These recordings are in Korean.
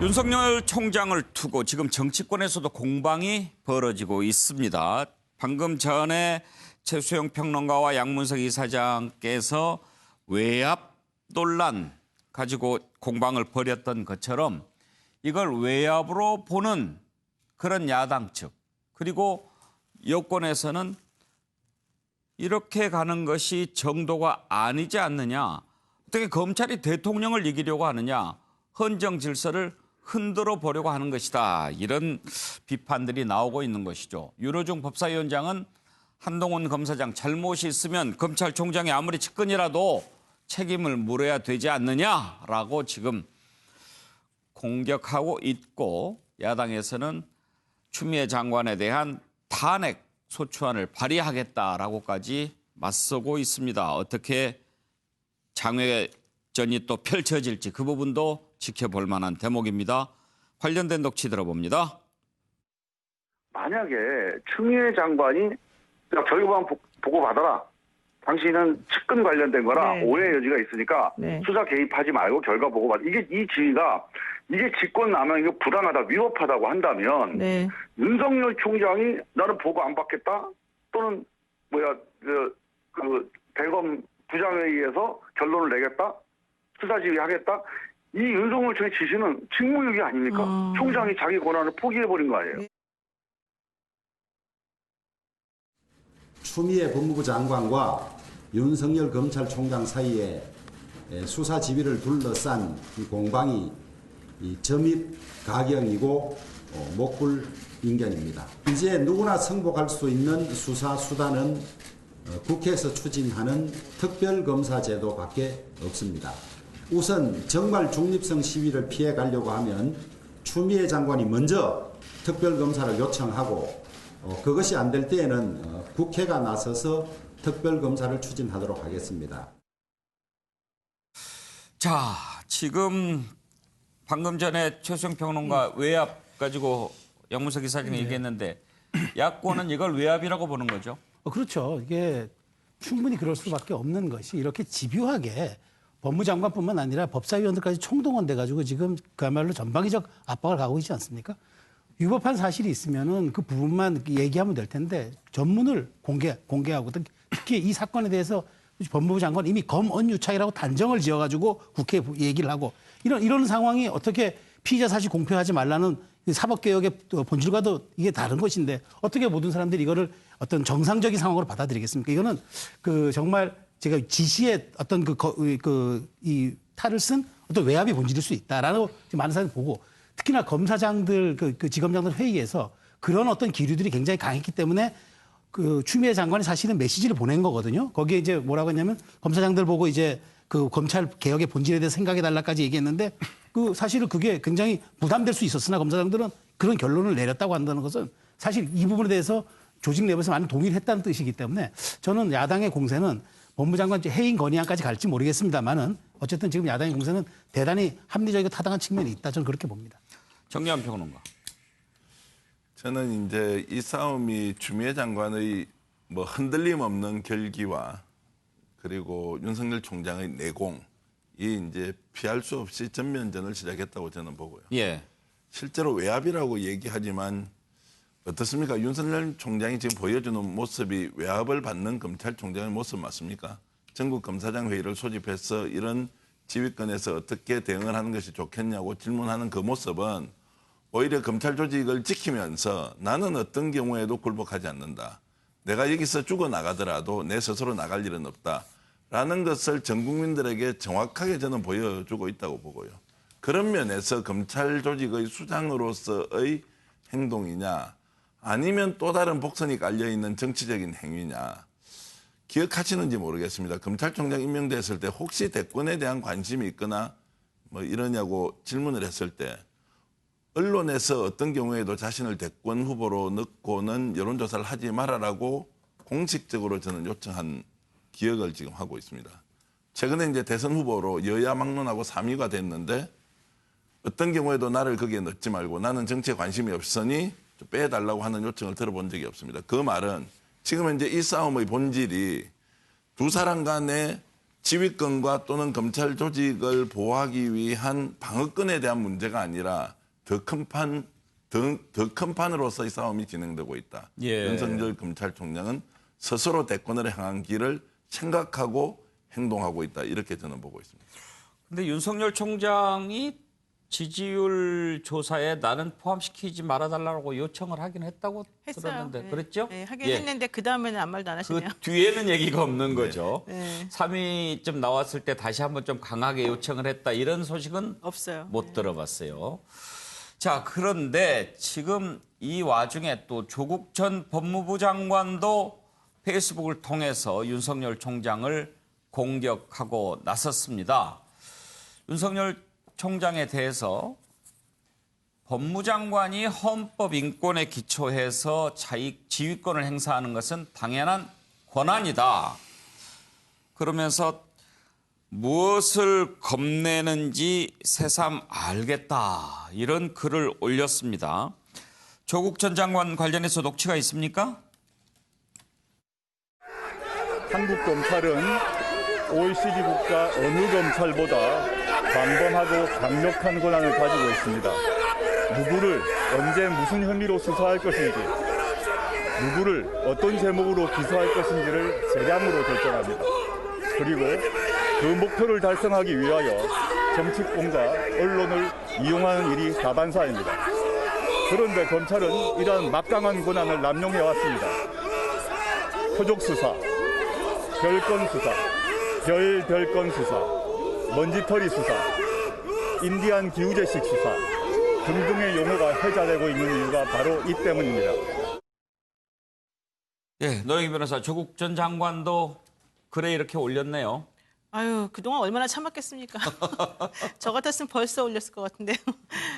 윤석열 총장을 두고 지금 정치권에서도 공방이 벌어지고 있습니다. 방금 전에 최수영 평론가와 양문석 이사장께서 외압 논란 가지고 공방을 벌였던 것처럼 이걸 외압으로 보는 그런 야당 측, 그리고 여권에서는 이렇게 가는 것이 정도가 아니지 않느냐, 어떻게 검찰이 대통령을 이기려고 하느냐, 헌정 질서를 흔들어 보려고 하는 것이다, 이런 비판들이 나오고 있는 것이죠. 윤호중 법사위원장은 한동훈 검사장 잘못이 있으면 검찰총장이 아무리 측근이라도 책임을 물어야 되지 않느냐라고 지금 공격하고 있고, 야당에서는 추미애 장관에 대한 탄핵 소추안을 발의하겠다라고까지 맞서고 있습니다. 어떻게 장외전이 또 펼쳐질지 그 부분도 지켜볼 만한 대목입니다. 관련된 녹취 들어봅니다. 만약에 추미애 장관이 결과만 보고 받아라. 당신은 측근 관련된 거라 네. 오해 여지가 있으니까 네. 수사 개입하지 말고 결과 보고 받아. 이 지위가 이게 직권남용이고 부당하다, 위법하다고 한다면 네. 윤석열 총장이 나는 보고 안 받겠다, 또는 대검 부장회의에서 결론을 내겠다, 수사 지휘하겠다. 이 윤석열 총장의 지시는 직무유기 아닙니까? 총장이 자기 권한을 포기해버린 거 아니에요? 추미애 법무부 장관과 윤석열 검찰총장 사이에 수사 지휘를 둘러싼 이 공방이 점입 가경이고 목불 인견입니다. 이제 누구나 승복할 수 있는 수사 수단은 국회에서 추진하는 특별검사제도밖에 없습니다. 우선 정말 중립성 시위를 피해 가려고 하면 추미애 장관이 먼저 특별검사를 요청하고, 그것이 안 될 때에는 국회가 나서서 특별검사를 추진하도록 하겠습니다. 자, 지금 방금 전에 최수영 평론가 외압 가지고 양문석 이사장이 얘기했는데 야권은 이걸 외압이라고 보는 거죠? 그렇죠. 이게 충분히 그럴 수밖에 없는 것이, 이렇게 집요하게 법무장관뿐만 아니라 법사위원들까지 총동원돼가지고 지금 그야말로 전방위적 압박을 가하고 있지 않습니까? 위법한 사실이 있으면은 그 부분만 얘기하면 될 텐데 전문을 공개하고, 특히 이 사건에 대해서 법무부 장관 이미 검언유착이라고 단정을 지어가지고 국회에 얘기를 하고, 이런 상황이 어떻게 피의자 사실 공표하지 말라는 사법개혁의 본질과도 이게 다른 것인데 어떻게 모든 사람들이 이거를 어떤 정상적인 상황으로 받아들이겠습니까? 이거는 정말 제가 지시에 어떤 이 탈을 쓴 어떤 외압이 본질일 수 있다라고 많은 사람들이 보고, 특히나 검사장들, 지검장들 회의에서 그런 어떤 기류들이 굉장히 강했기 때문에 추미애 장관이 사실은 메시지를 보낸 거거든요. 거기에 이제 뭐라고 했냐면 검사장들 보고 이제 검찰 개혁의 본질에 대해서 생각해달라까지 얘기했는데, 사실은 그게 굉장히 부담될 수 있었으나 검사장들은 그런 결론을 내렸다고 한다는 것은 사실 이 부분에 대해서 조직 내부에서 많은 동의를 했다는 뜻이기 때문에, 저는 야당의 공세는 법무장관 해임 건의안까지 갈지 모르겠습니다만은 어쨌든 지금 야당의 공세는 대단히 합리적이고 타당한 측면이 있다, 저는 그렇게 봅니다. 정리한 평론가. 저는 이제 이 싸움이 추미애 장관의 흔들림 없는 결기와 그리고 윤석열 총장의 내공이 이제 피할 수 없이 전면전을 시작했다고 저는 보고요. 예. 실제로 외압이라고 얘기하지만 어떻습니까? 윤석열 총장이 지금 보여주는 모습이 외압을 받는 검찰총장의 모습 맞습니까? 전국 검사장 회의를 소집해서 이런 지휘권에서 어떻게 대응을 하는 것이 좋겠냐고 질문하는 그 모습은 오히려 검찰 조직을 지키면서 나는 어떤 경우에도 굴복하지 않는다. 내가 여기서 죽어나가더라도 내 스스로 나갈 일은 없다. 라는 것을 전 국민들에게 정확하게 저는 보여주고 있다고 보고요. 그런 면에서 검찰 조직의 수장으로서의 행동이냐, 아니면 또 다른 복선이 깔려있는 정치적인 행위냐, 기억하시는지 모르겠습니다. 검찰총장 임명됐을 때 혹시 대권에 대한 관심이 있거나 이러냐고 질문을 했을 때 언론에서 어떤 경우에도 자신을 대권 후보로 넣고는 여론조사를 하지 말아라고 공식적으로 저는 요청한 기억을 지금 하고 있습니다. 최근에 이제 대선 후보로 여야 막론하고 3위가 됐는데 어떤 경우에도 나를 거기에 넣지 말고 나는 정치에 관심이 없으니 좀 빼달라고 하는 요청을 들어본 적이 없습니다. 그 말은 지금 현재 이 싸움의 본질이 두 사람 간의 지휘권과 또는 검찰 조직을 보호하기 위한 방어권에 대한 문제가 아니라 더 큰 판으로서의 싸움이 진행되고 있다. 예. 윤석열 검찰총장은 스스로 대권을 향한 길을 생각하고 행동하고 있다. 이렇게 저는 보고 있습니다. 근데 윤석열 총장이 지지율 조사에 나는 포함시키지 말아달라고 요청을 하긴 했다고 했어요. 들었는데 네. 그랬죠? 네, 하긴 예. 했는데 그 다음에는 아무 말도 안 그 하시네요. 뒤에는 얘기가 없는 거죠. 네. 3위쯤 나왔을 때 다시 한번 좀 강하게 요청을 했다. 이런 소식은 없어요. 못 들어봤어요. 자, 그런데 지금 이 와중에 또 조국 전 법무부 장관도 페이스북을 통해서 윤석열 총장을 공격하고 나섰습니다. 윤석열 총장에 대해서 법무장관이 헌법 인권에 기초해서 지휘권을 행사하는 것은 당연한 권한이다. 그러면서 무엇을 겁내는지 새삼 알겠다. 이런 글을 올렸습니다. 조국 전 장관 관련해서 녹취가 있습니까? 한국 검찰은 OECD 국가 어느 검찰보다 광범하고 강력한 권한을 가지고 있습니다. 누구를 언제 무슨 혐의로 수사할 것인지, 누구를 어떤 제목으로 기소할 것인지를 재량으로 결정합니다. 그리고 그 목표를 달성하기 위하여 정치권과 언론을 이용하는 일이 다반사입니다. 그런데 검찰은 이러한 막강한 권한을 남용해왔습니다. 표적 수사, 별건 수사, 별건 수사, 먼지털이 수사, 인디안 기우제식 수사 등등의 용어가 회자되고 있는 이유가 바로 이 때문입니다. 예, 노영희 변호사, 조국 전 장관도 글에 이렇게 올렸네요. 아유, 그동안 얼마나 참았겠습니까? 저 같았으면 벌써 올렸을 것 같은데요.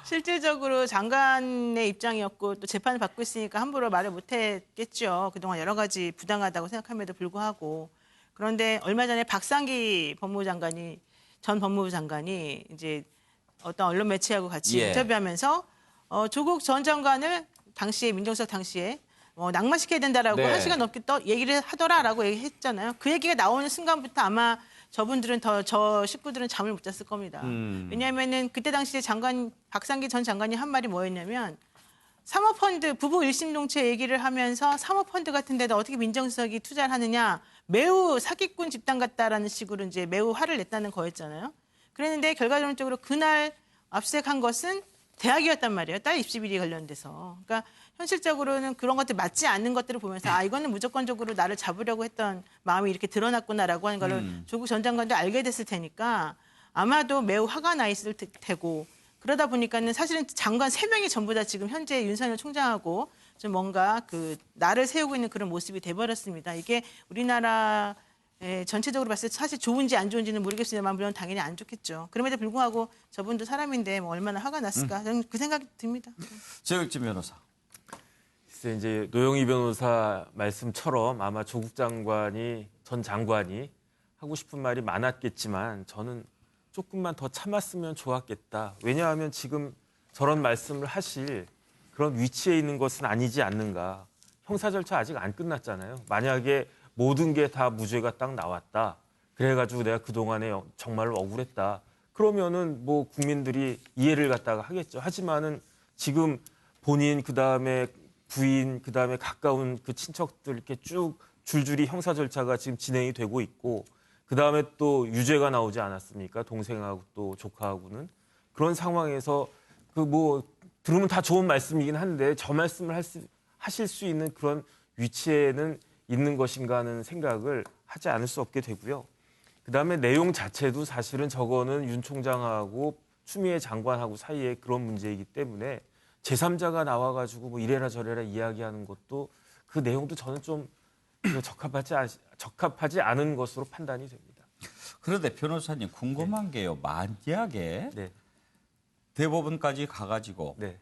실질적으로 장관의 입장이었고 또 재판을 받고 있으니까 함부로 말을 못했겠죠. 그동안 여러 가지 부당하다고 생각함에도 불구하고. 그런데 얼마 전에 박상기 전 법무부 장관이 이제 어떤 언론 매체하고 같이 예. 인터뷰하면서 조국 전 장관을 당시에 민정수석 당시에 낙마시켜야 된다라고 네. 1시간 넘게 또 얘기를 하더라라고 얘기했잖아요. 그 얘기가 나오는 순간부터 아마 저 식구들은 잠을 못 잤을 겁니다. 왜냐하면은 그때 당시에 박상기 전 장관이 한 말이 뭐였냐면 사모펀드 부부 일심동체 얘기를 하면서 사모펀드 같은 데다 어떻게 민정수석이 투자를 하느냐, 매우 사기꾼 집단 같다라는 식으로 이제 매우 화를 냈다는 거였잖아요. 그랬는데 결과론적으로 그날 압수수색한 것은 대학이었단 말이에요. 딸 입시 비리 관련돼서. 그러니까 현실적으로는 그런 것들 맞지 않는 것들을 보면서 이거는 무조건적으로 나를 잡으려고 했던 마음이 이렇게 드러났구나라고 하는 거를 조국 전 장관도 알게 됐을 테니까 아마도 매우 화가 나 있을 테고, 그러다 보니까는 사실은 장관 3명이 전부 다 지금 현재 윤석열 총장하고 좀 뭔가 나를 세우고 있는 그런 모습이 돼버렸습니다. 이게 우리나라 전체적으로 봤을 때 사실 좋은지 안 좋은지는 모르겠습니다만 물론 당연히 안 좋겠죠. 그럼에도 불구하고 저분도 사람인데 얼마나 화가 났을까 저는 그 생각이 듭니다. 최혁진 변호사. 글쎄 이제 노영희 변호사 말씀처럼 아마 조국 전 장관이 하고 싶은 말이 많았겠지만 저는 조금만 더 참았으면 좋았겠다. 왜냐하면 지금 저런 말씀을 하실 그런 위치에 있는 것은 아니지 않는가. 형사 절차 아직 안 끝났잖아요. 만약에 모든 게 다 무죄가 딱 나왔다. 그래가지고 내가 그동안에 정말로 억울했다. 그러면은 뭐 국민들이 이해를 갖다가 하겠죠. 하지만은 지금 본인 그다음에 부인 그다음에 가까운 그 친척들 이렇게 쭉 줄줄이 형사 절차가 지금 진행이 되고 있고 그다음에 또 유죄가 나오지 않았습니까? 동생하고 또 조카하고는. 그런 상황에서 들으면 다 좋은 말씀이긴 한데 저 말씀을 하실 수 있는 그런 위치에는 있는 것인가 하는 생각을 하지 않을 수 없게 되고요. 그다음에 내용 자체도 사실은 저거는 윤 총장하고 추미애 장관하고 사이에 그런 문제이기 때문에 제3자가 나와가지고 뭐 이래라 저래라 이야기하는 것도 그 내용도 저는 좀 적합하지 않은 것으로 판단이 됩니다. 그런데 변호사님 궁금한 게요. 만약에 네. 대법원까지 가가지고 네.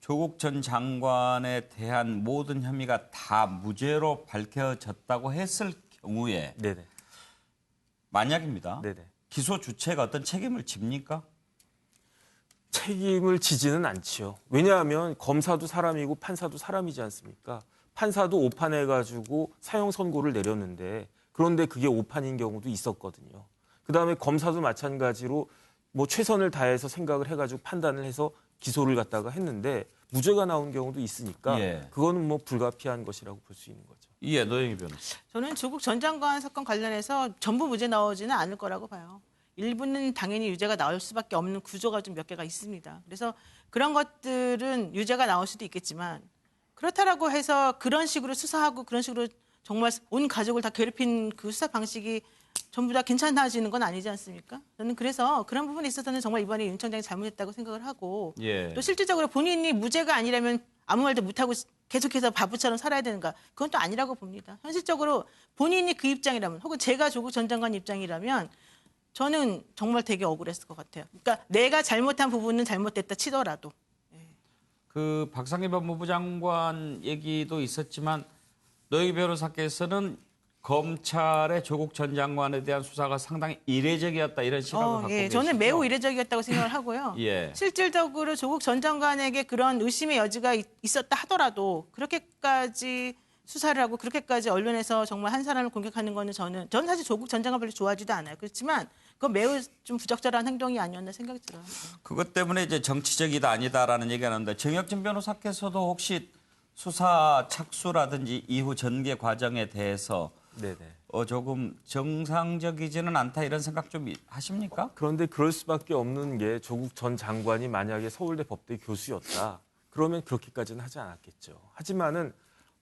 조국 전 장관에 대한 모든 혐의가 다 무죄로 밝혀졌다고 했을 경우에 네네. 만약입니다. 네네. 기소 주체가 어떤 책임을 집니까? 책임을 지지는 않지요. 왜냐하면 검사도 사람이고 판사도 사람이지 않습니까? 판사도 오판해가지고 사형 선고를 내렸는데 그런데 그게 오판인 경우도 있었거든요. 그다음에 검사도 마찬가지로 뭐 최선을 다해서 생각을 해가지고 판단을 해서 기소를 갖다가 했는데 무죄가 나온 경우도 있으니까 예. 그거는 뭐 불가피한 것이라고 볼 수 있는 거죠. 예, 노영희 변호사. 저는 조국 전 장관 사건 관련해서 전부 무죄 나오지는 않을 거라고 봐요. 일부는 당연히 유죄가 나올 수밖에 없는 구조가 좀 몇 개가 있습니다. 그래서 그런 것들은 유죄가 나올 수도 있겠지만 그렇다라고 해서 그런 식으로 수사하고 그런 식으로 정말 온 가족을 다 괴롭힌 그 수사 방식이 전부 다 괜찮아지는 건 아니지 않습니까? 저는 그래서 그런 부분에 있어서는 정말 이번에 윤 총장이 잘못했다고 생각을 하고 예. 또 실질적으로 본인이 무죄가 아니라면 아무 말도 못하고 계속해서 바보처럼 살아야 되는가? 그건 또 아니라고 봅니다. 현실적으로 본인이 그 입장이라면 혹은 제가 조국 전 장관 입장이라면 저는 정말 되게 억울했을 것 같아요. 그러니까 내가 잘못한 부분은 잘못됐다 치더라도. 그 박상기 법무부 장관 얘기도 있었지만 노영희 변호사께서는 검찰의 조국 전 장관에 대한 수사가 상당히 이례적이었다 이런 시각을 갖고 예, 계시죠? 저는 매우 이례적이었다고 생각을 하고요. 예. 실질적으로 조국 전 장관에게 그런 의심의 여지가 있었다 하더라도 그렇게까지 수사를 하고 그렇게까지 언론에서 정말 한 사람을 공격하는 거는 저는 사실 조국 전 장관 별로 좋아하지도 않아요. 그렇지만 그건 매우 좀 부적절한 행동이 아니었나 생각이 들어요. 그것 때문에 이제 정치적이다 아니다라는 얘기가 나는데 정혁진 변호사께서도 혹시 수사 착수라든지 이후 전개 과정에 대해서 네네. 조금 정상적이지는 않다 이런 생각 좀 하십니까? 그런데 그럴 수밖에 없는 게 조국 전 장관이 만약에 서울대 법대 교수였다. 그러면 그렇게까지는 하지 않았겠죠. 하지만은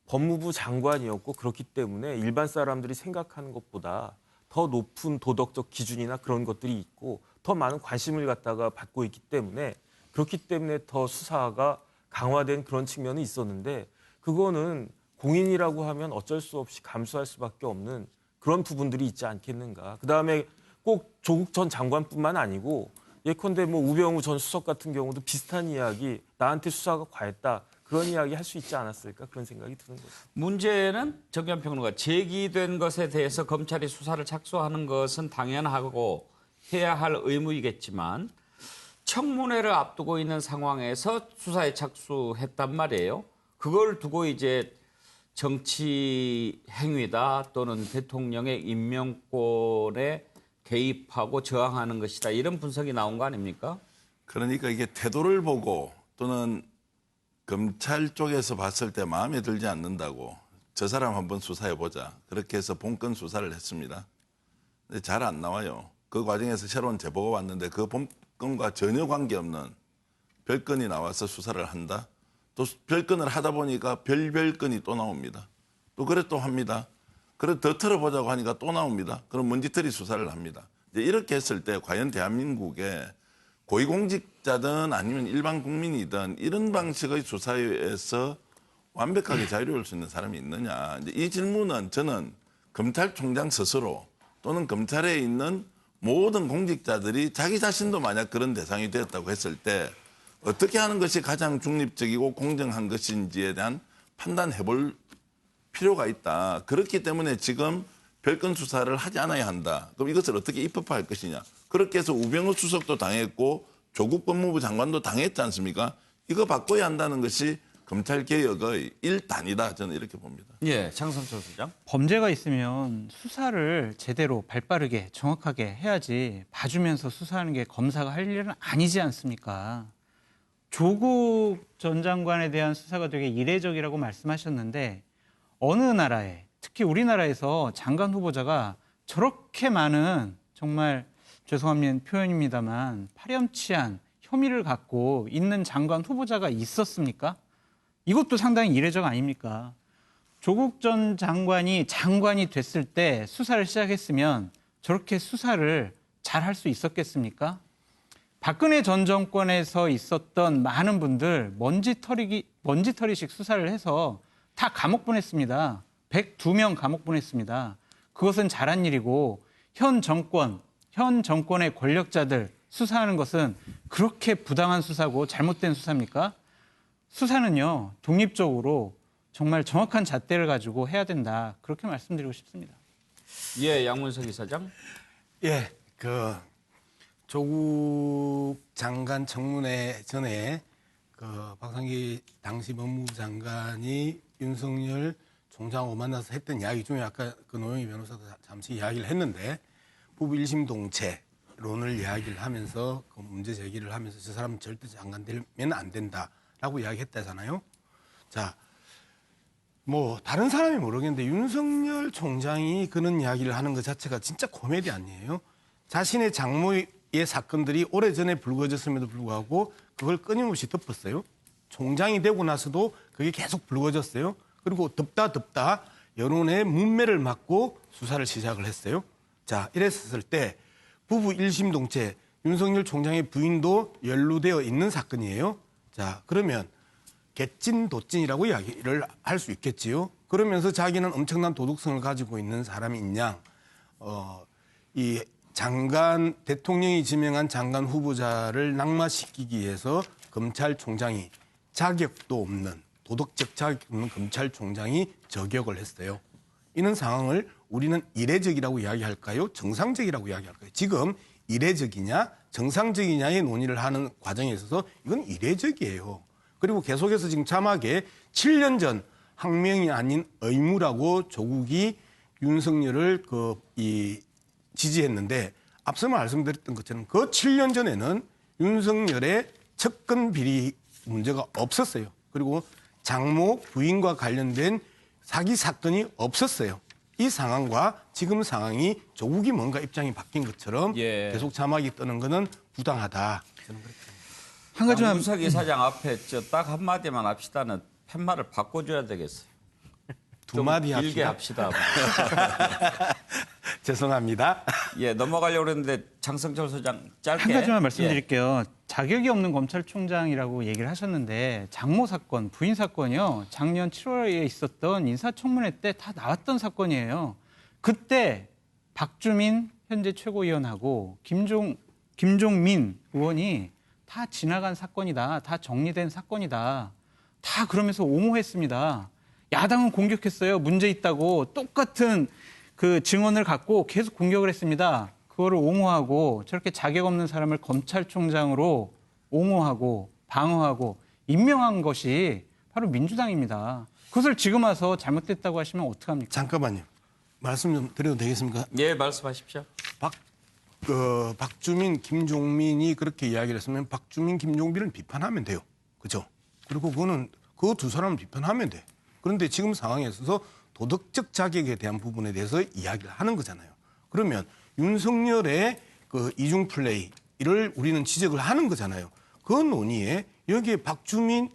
법무부 장관이었고 그렇기 때문에 일반 사람들이 생각하는 것보다 더 높은 도덕적 기준이나 그런 것들이 있고 더 많은 관심을 갖다가 받고 있기 때문에 그렇기 때문에 더 수사가 강화된 그런 측면이 있었는데 그거는 공인이라고 하면 어쩔 수 없이 감수할 수밖에 없는 그런 부분들이 있지 않겠는가. 그다음에 꼭 조국 전 장관뿐만 아니고 예컨대 뭐 우병우 전 수석 같은 경우도 비슷한 이야기 나한테 수사가 과했다. 그런 이야기 할 수 있지 않았을까 그런 생각이 드는 거죠. 문제는 정견 평론가 제기된 것에 대해서 검찰이 수사를 착수하는 것은 당연하고 해야 할 의무이겠지만 청문회를 앞두고 있는 상황에서 수사에 착수했단 말이에요. 그걸 두고 이제 정치 행위다 또는 대통령의 임명권에 개입하고 저항하는 것이다 이런 분석이 나온 거 아닙니까? 그러니까 이게 태도를 보고 또는 검찰 쪽에서 봤을 때 마음에 들지 않는다고 저 사람 한번 수사해보자. 그렇게 해서 본건 수사를 했습니다. 근데 잘 안 나와요. 그 과정에서 새로운 제보가 왔는데 그 본건과 전혀 관계없는 별건이 나와서 수사를 한다. 또 별건을 하다 보니까 별건이 또 나옵니다. 또 그래 또 합니다. 그래 더 털어보자고 하니까 또 나옵니다. 그럼 먼지털이 수사를 합니다. 이제 이렇게 했을 때 과연 대한민국에 고위공직자든 아니면 일반 국민이든 이런 방식의 수사에서 완벽하게 자유로울 수 있는 사람이 있느냐. 이제 이 질문은 저는 검찰총장 스스로 또는 검찰에 있는 모든 공직자들이 자기 자신도 만약 그런 대상이 되었다고 했을 때 어떻게 하는 것이 가장 중립적이고 공정한 것인지에 대한 판단해 볼 필요가 있다. 그렇기 때문에 지금 별건 수사를 하지 않아야 한다. 그럼 이것을 어떻게 입법화할 것이냐. 그렇게 해서 우병우 수석도 당했고 조국 법무부 장관도 당했지 않습니까? 이거 바꿔야 한다는 것이 검찰개혁의 일단이다. 저는 이렇게 봅니다. 예, 장성철 소장. 범죄가 있으면 수사를 제대로 발빠르게 정확하게 해야지 봐주면서 수사하는 게 검사가 할 일은 아니지 않습니까? 조국 전 장관에 대한 수사가 되게 이례적이라고 말씀하셨는데 어느 나라에 특히 우리나라에서 장관 후보자가 저렇게 많은 정말 죄송한 표현입니다만 파렴치한 혐의를 갖고 있는 장관 후보자가 있었습니까? 이것도 상당히 이례적 아닙니까? 조국 전 장관이 됐을 때 수사를 시작했으면 저렇게 수사를 잘 할 수 있었겠습니까? 박근혜 전 정권에서 있었던 많은 분들 먼지털이식 수사를 해서 다 감옥 보냈습니다. 102명 감옥 보냈습니다. 그것은 잘한 일이고 현 정권의 권력자들 수사하는 것은 그렇게 부당한 수사고 잘못된 수사입니까? 수사는요, 독립적으로 정말 정확한 잣대를 가지고 해야 된다. 그렇게 말씀드리고 싶습니다. 예, 양문석 이사장. 예, 조국 장관 청문회 전에 박상기 당시 법무부 장관이 윤석열 총장하고 만나서 했던 이야기 중에 아까 그 노영희 변호사도 잠시 이야기를 했는데 부부 1심 동체론을 이야기를 하면서 그 문제 제기를 하면서 저 사람은 절대 장관 되면 안 된다라고 이야기했다잖아요. 자, 뭐 다른 사람이 모르겠는데 윤석열 총장이 그런 이야기를 하는 것 자체가 진짜 코미디 아니에요? 자신의 장모의 사건들이 오래전에 불거졌음에도 불구하고 그걸 끊임없이 덮었어요. 총장이 되고 나서도 그게 계속 불거졌어요. 그리고 덮다 여론의 문매를 맞고 수사를 시작을 했어요. 자, 이랬을 때 부부 1심 동체 윤석열 총장의 부인도 연루되어 있는 사건이에요. 자, 그러면 개찐도찐이라고 이야기를 할 수 있겠지요. 그러면서 자기는 엄청난 도덕성을 가지고 있는 사람인 양, 이 장관, 대통령이 지명한 장관 후보자를 낙마시키기 위해서 검찰총장이 자격도 없는, 도덕적 자격 없는 검찰총장이 저격을 했어요. 이런 상황을 우리는 이례적이라고 이야기할까요? 정상적이라고 이야기할까요? 지금 이례적이냐, 정상적이냐의 논의를 하는 과정에 있어서 이건 이례적이에요. 그리고 계속해서 지금 자막에 7년 전 항명이 아닌 의무라고 조국이 윤석열을 지지했는데 앞서 말씀드렸던 것처럼 그 7년 전에는 윤석열의 측근 비리 문제가 없었어요. 그리고 장모 부인과 관련된 사기 사건이 없었어요. 이 상황과 지금 상황이 조국이 뭔가 입장이 바뀐 것처럼 계속 자막이 뜨는 거는 부당하다. 저는 그렇게 한 가지만 윤석 이사장 앞에 딱 한마디만 합시다는 팻말을 바꿔줘야 되겠어요. 두 마디 길게 합시다. 합시다. 죄송합니다. 예, 넘어가려고 했는데 장성철 소장 짧게. 한 가지만 말씀드릴게요. 자격이 없는 검찰총장이라고 얘기를 하셨는데 장모 사건, 부인 사건이요. 작년 7월에 있었던 인사청문회 때 다 나왔던 사건이에요. 그때 박주민 현재 최고위원하고 김종민 의원이 다 지나간 사건이다. 다 정리된 사건이다. 다 그러면서 옹호했습니다. 야당은 공격했어요. 문제 있다고. 똑같은 그 증언을 갖고 계속 공격을 했습니다. 그거를 옹호하고 저렇게 자격 없는 사람을 검찰총장으로 옹호하고 방어하고 임명한 것이 바로 민주당입니다. 그것을 지금 와서 잘못됐다고 하시면 어떡합니까? 잠깐만요. 말씀 좀 드려도 되겠습니까? 예, 말씀하십시오. 박주민, 김종민이 그렇게 이야기를 했으면 박주민, 김종민을 비판하면 돼요. 그죠? 그리고 그 두 사람을 비판하면 돼. 그런데 지금 상황에 있어서 도덕적 자격에 대한 부분에 대해서 이야기를 하는 거잖아요. 그러면 윤석열의 그 이중 플레이를 우리는 지적을 하는 거잖아요. 그 논의에 여기에 박주민,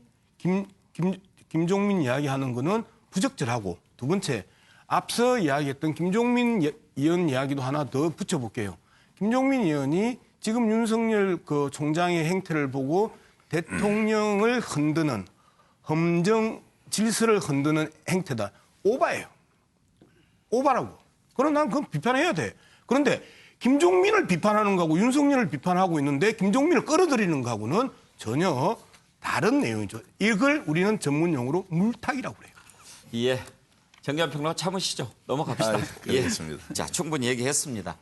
김종민 이야기하는 거는 부적절하고 두 번째 앞서 이야기했던 김종민 의원 이야기도 하나 더 붙여볼게요. 김종민 의원이 지금 윤석열 그 총장의 행태를 보고 대통령을 흔드는 헌정 질서를 흔드는 행태다. 오바예요. 오바라고. 그럼 난 그건 비판해야 돼. 그런데 김종민을 비판하는 거하고 윤석열을 비판하고 있는데 김종민을 끌어들이는 거하고는 전혀 다른 내용이죠. 이걸 우리는 전문용어로 물타기라고 그래요. 예. 정견평론가 참으시죠. 넘어갑시다. 알겠습니다. 자, 충분히 얘기했습니다.